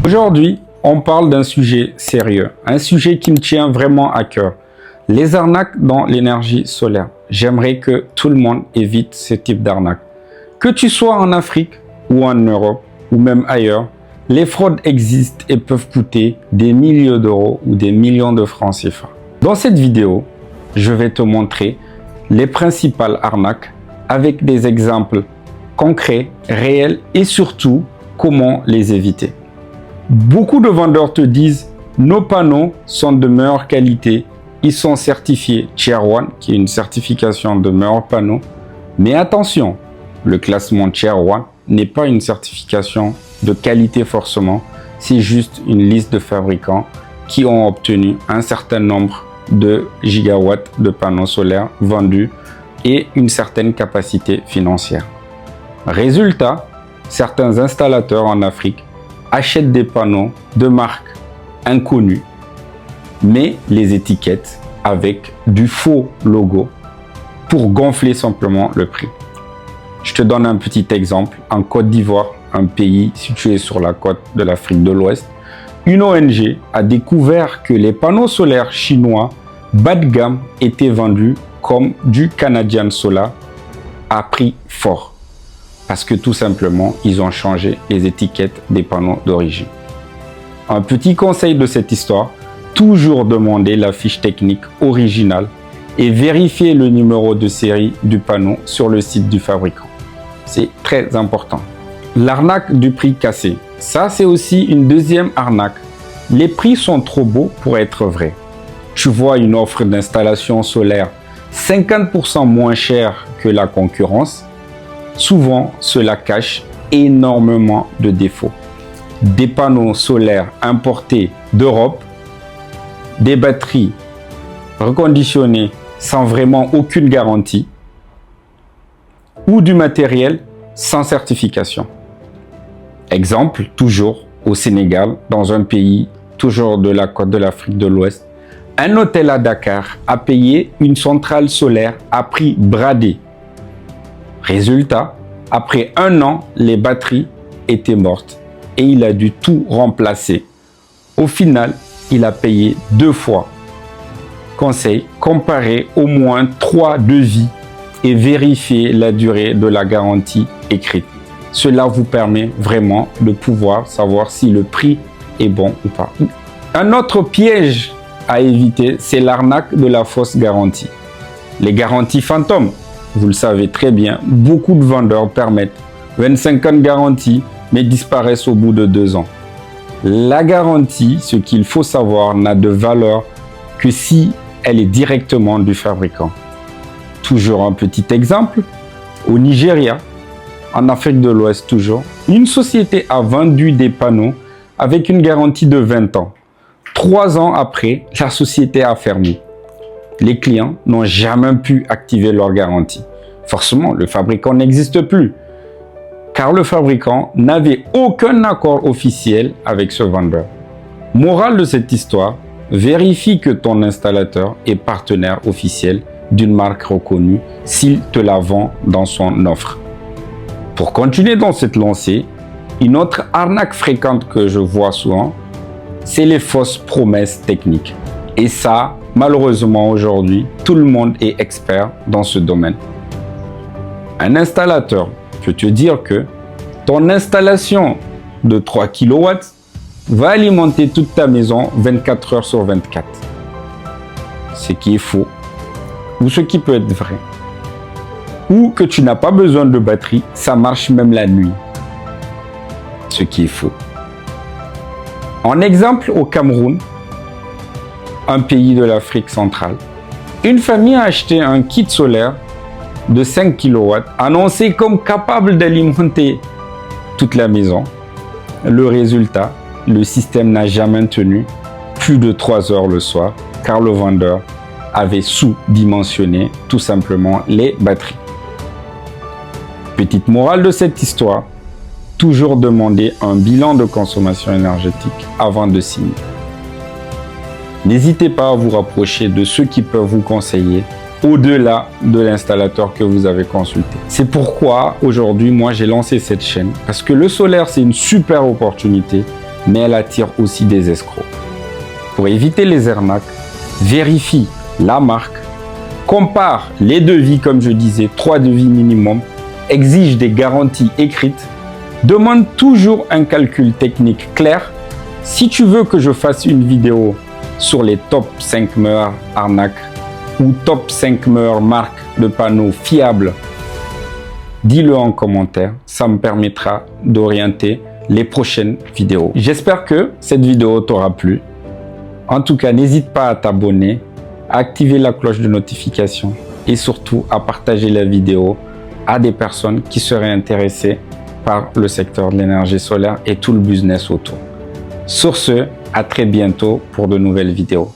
Aujourd'hui, on parle d'un sujet sérieux, un sujet qui me tient vraiment à cœur. Les arnaques dans l'énergie solaire. J'aimerais que tout le monde évite ce type d'arnaque. Que tu sois en Afrique ou en Europe ou même ailleurs, les fraudes existent et peuvent coûter des milliers d'euros ou des millions de francs CFA. Dans cette vidéo, je vais te montrer les principales arnaques avec des exemples concrets, réels et surtout comment les éviter. Beaucoup de vendeurs te disent nos panneaux sont de meilleure qualité, ils sont certifiés Tier 1 qui est une certification de meilleurs panneaux. Mais attention, le classement Tier 1 n'est pas une certification de qualité forcément, c'est juste une liste de fabricants qui ont obtenu un certain nombre de gigawatts de panneaux solaires vendus et une certaine capacité financière. Résultat, certains installateurs en Afrique achètent des panneaux de marques inconnues, mais les étiquettes avec du faux logo pour gonfler simplement le prix. Je te donne un petit exemple. En Côte d'Ivoire, un pays situé sur la côte de l'Afrique de l'Ouest, une ONG a découvert que les panneaux solaires chinois bas de gamme étaient vendus comme du Canadian Solar à prix fort. Parce que tout simplement, ils ont changé les étiquettes des panneaux d'origine. Un petit conseil de cette histoire, toujours demander la fiche technique originale et vérifier le numéro de série du panneau sur le site du fabricant. C'est très important. L'arnaque du prix cassé. Ça, c'est aussi une deuxième arnaque. Les prix sont trop beaux pour être vrais. Tu vois une offre d'installation solaire 50% moins chère que la concurrence. Souvent, cela cache énormément de défauts. Des panneaux solaires importés d'Europe, des batteries reconditionnées sans vraiment aucune garantie ou du matériel sans certification. Exemple, toujours au Sénégal, dans un pays toujours de la côte de l'Afrique de l'Ouest, un hôtel à Dakar a payé une centrale solaire à prix bradé. Résultat, après 1 an, les batteries étaient mortes et il a dû tout remplacer. Au final, il a payé 2 fois. Conseil, comparez au moins 3 devis et vérifiez la durée de la garantie écrite. Cela vous permet vraiment de pouvoir savoir si le prix est bon ou pas. Un autre piège à éviter, c'est l'arnaque de la fausse garantie. Les garanties fantômes. Vous le savez très bien, beaucoup de vendeurs permettent 25 ans de garantie, mais disparaissent au bout de 2 ans. La garantie, ce qu'il faut savoir, n'a de valeur que si elle est directement du fabricant. Toujours un petit exemple, au Nigeria, en Afrique de l'Ouest toujours, une société a vendu des panneaux avec une garantie de 20 ans. 3 ans après, la société a fermé. Les clients n'ont jamais pu activer leur garantie. Forcément, le fabricant n'existe plus, car le fabricant n'avait aucun accord officiel avec ce vendeur. Morale de cette histoire, vérifie que ton installateur est partenaire officiel d'une marque reconnue s'il te la vend dans son offre. Pour continuer dans cette lancée, une autre arnaque fréquente que je vois souvent, c'est les fausses promesses techniques. Et ça, malheureusement aujourd'hui, tout le monde est expert dans ce domaine. Un installateur peut te dire que ton installation de 3 kW va alimenter toute ta maison 24 heures sur 24. Ce qui est faux, ou ce qui peut être vrai. Ou que tu n'as pas besoin de batterie, ça marche même la nuit. Ce qui est faux. En exemple, au Cameroun, un pays de l'Afrique centrale, une famille a acheté un kit solaire de 5 kW, annoncé comme capable d'alimenter toute la maison. Le résultat, le système n'a jamais tenu plus de 3 heures le soir, car le vendeur avait sous-dimensionné tout simplement les batteries. Petite morale de cette histoire, toujours demander un bilan de consommation énergétique avant de signer. N'hésitez pas à vous rapprocher de ceux qui peuvent vous conseiller au-delà de l'installateur que vous avez consulté. C'est pourquoi aujourd'hui, moi, j'ai lancé cette chaîne parce que le solaire, c'est une super opportunité mais elle attire aussi des escrocs. Pour éviter les arnaques, vérifie la marque, compare les devis, comme je disais, 3 devis minimum, exige des garanties écrites, demande toujours un calcul technique clair. Si tu veux que je fasse une vidéo sur les top 5 meilleures arnaques ou top 5 meilleures marques de panneaux fiables, dis-le en commentaire, ça me permettra d'orienter les prochaines vidéos. J'espère que cette vidéo t'aura plu. En tout cas, n'hésite pas à t'abonner, à activer la cloche de notification et surtout à partager la vidéo à des personnes qui seraient intéressées par le secteur de l'énergie solaire et tout le business autour. Sur ce, à très bientôt pour de nouvelles vidéos.